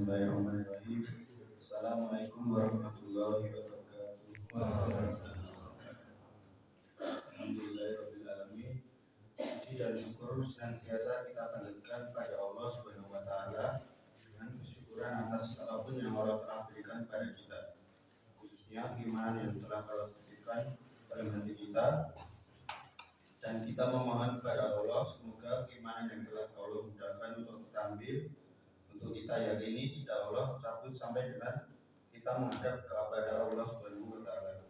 Bismillahirrahmanirrahim. Assalamualaikum warahmatullahi wabarakatuh. Alhamdulillahirabbil alamin. Puji dan syukur senantiasa kita panjatkan pada Allah Subhanahu wa taala dengan kesyukuran atas apapun yang Allah telah berikan pada kita, khususnya iman yang telah Allah berikan dalam hati kita, dan kita memohon kepada Allah semoga iman yang telah Allah mudahkan untuk kita ambil, untuk kita yakini, tidak Allah cabut sampai dengan kita menghadap kepada Allah Subhanahu wa taala.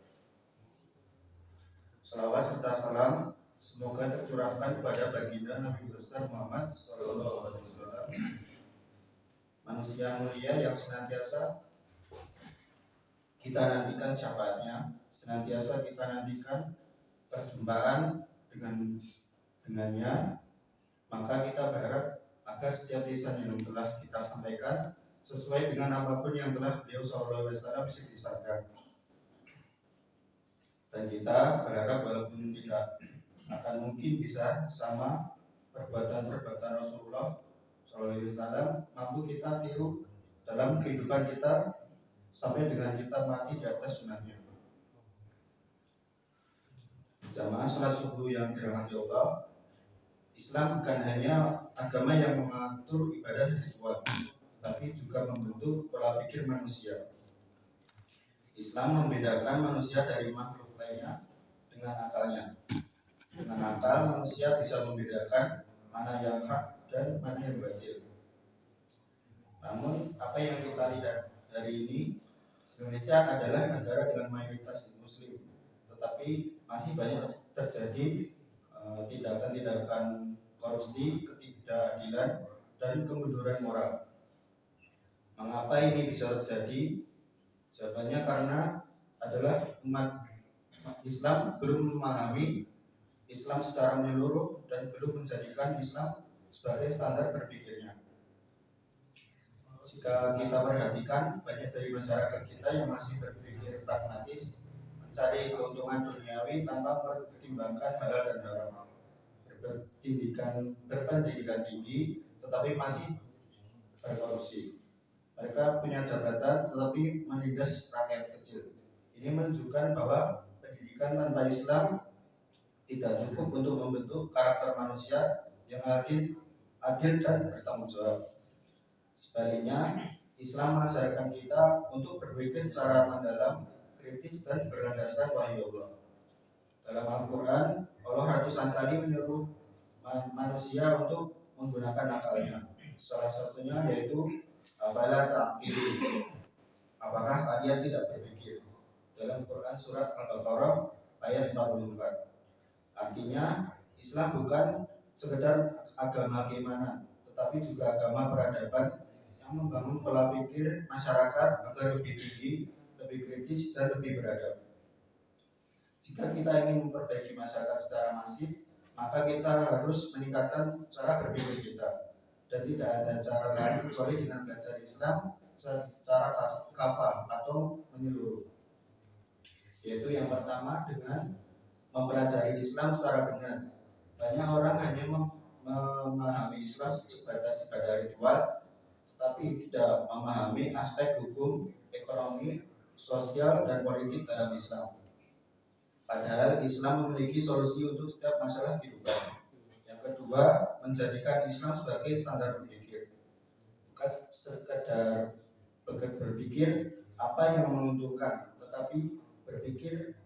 Salawat serta salam semoga tercurahkan kepada baginda Nabi besar Muhammad sallallahu alaihi wasallam, manusia mulia yang senantiasa kita nantikan syafaatnya, senantiasa kita nantikan perjumpaan dengannya. Maka kita berharap agar setiap lisan yang telah kita sampaikan sesuai dengan apapun yang telah beliau sallallahu alaihi wasallam sabdakan. Dan kita berharap walaupun tidak akan mungkin bisa sama perbuatan-perbuatan Rasulullah sallallahu alaihi wasallam, mampu kita tiru dalam kehidupan kita sampai dengan kita mati di atas sunnahnya. Jamaah salat subuh yang dirahmati Allah, Islam bukan hanya agama yang mengatur ibadah ritual, tapi juga membentuk pola pikir manusia. Islam membedakan manusia dari makhluk lainnya dengan akalnya. Dengan akal, manusia bisa membedakan mana yang hak dan mana yang batil. Namun, apa yang kita lihat hari ini, Indonesia adalah negara dengan mayoritas muslim, tetapi masih banyak terjadi tindakan-tindakan korupsi, ketidakadilan, dan kemunduran moral. Mengapa ini bisa terjadi? Jawabannya karena adalah umat Islam belum memahami Islam secara menyeluruh dan belum menjadikan Islam sebagai standar berpikirnya. Jika kita perhatikan, banyak dari masyarakat kita yang masih berpikir pragmatis, mencari keuntungan duniawi tanpa mempertimbangkan halal dan haram. Berpendidikan tinggi tetapi masih berkorupsi. Mereka punya jabatan tetapi menindas rakyat kecil. Ini menunjukkan bahwa pendidikan tanpa Islam tidak cukup untuk membentuk karakter manusia yang adil dan bertanggung jawab. Sebaliknya, Islam mengajarkan kita untuk berpikir secara mendalam, kritis, dan berlandaskan wahyu Allah. Dalam Al-Quran, Allah ratusan kali menyuruh manusia untuk menggunakan akalnya. Salah satunya yaitu afala ta'qilun, apakah kalian tidak berpikir? Dalam Quran surat Al-Baqarah ayat 44. Artinya, Islam bukan sekedar agama keimanan, tetapi juga agama peradaban yang membangun pola pikir masyarakat agar lebih tinggi, lebih kritis, dan lebih beradab. Jika kita ingin memperbaiki masyarakat secara masif, maka kita harus meningkatkan cara berpikir kita. Dan tidak ada cara lain kecuali dengan belajar Islam secara kafah atau menyeluruh. Yaitu yang pertama dengan mempelajari Islam secara benar. Banyak orang hanya memahami Islam sebatas ibadah ritual, tapi tidak memahami aspek hukum, ekonomi, sosial, dan politik dalam Islam. Padahal Islam memiliki solusi untuk setiap masalah kehidupan. Yang kedua, menjadikan Islam sebagai standar berpikir. Bukan sekedar berpikir apa yang menguntungkan, tetapi berpikir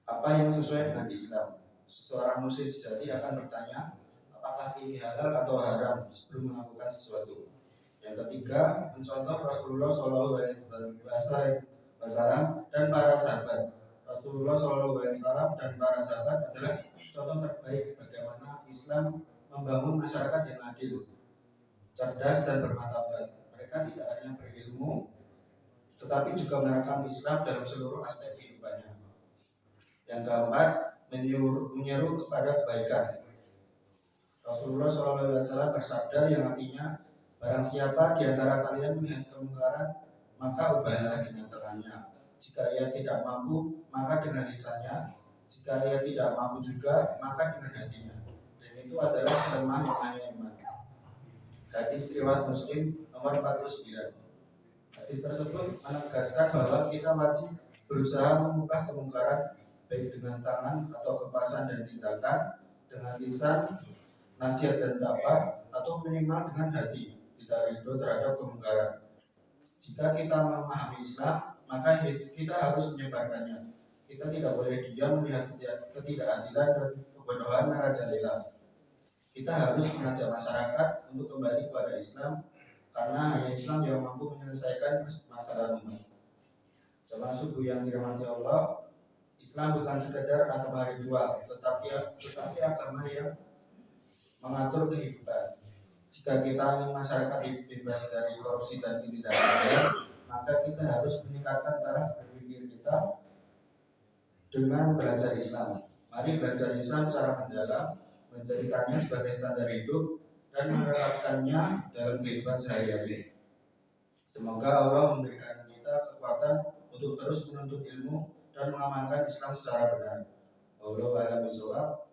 apa yang sesuai dengan Islam. Seseorang muslim sejati akan bertanya, apakah ini halal atau haram sebelum melakukan sesuatu. Yang ketiga, mencontoh Rasulullah SAW dan para sahabat. Rasulullah SAW dan para sahabat adalah contoh terbaik bagaimana Islam membangun masyarakat yang adil, cerdas, dan bermartabat. Mereka tidak hanya berilmu, tetapi juga merekam Islam dalam seluruh aspek kehidupannya. Yang keempat, menyeru kepada kebaikan. Rasulullah SAW bersabda yang artinya, barang siapa di antara kalian melihat kemungkaran, maka ubahlah dengan tangannya. Jika ia tidak mampu, maka dengan lisannya. Jika ia tidak mampu juga, maka dengan hatinya. Dan itu adalah kelemahan iman. Hadis riwayat Muslim nomor 49. Hadis tersebut menegaskan bahwa kita wajib berusaha mengubah kemungkaran baik dengan tangan atau kepasan dan tindakan, dengan lisan, nasihat dan dakwah, atau minimal dengan hati tidak ridho terhadap kemungkaran. Jika kita memahami Islam, maka kita harus menyebarkannya. Kita tidak boleh diam melihat ketidakadilan dan kebodohan merajalela. Kita harus mengajak masyarakat untuk kembali kepada Islam, karena hanya Islam yang mampu menyelesaikan masalah umat. Jemaah subuh yang dirahmati Allah, Islam bukan sekedar agama ritual, tetapi agama yang mengatur kehidupan. Jika kita ingin masyarakat bebas dari korupsi dan ketidakadilan, maka kita harus meningkatkan taraf berpikir kita dengan belajar Islam. Mari belajar Islam secara mendalam, menjadikannya sebagai standar hidup, dan menerapkannya dalam kehidupan sehari-hari. Semoga Allah memberikan kita kekuatan untuk terus menuntut ilmu dan mengamalkan Islam secara benar. Wallahu a'lam bishawab.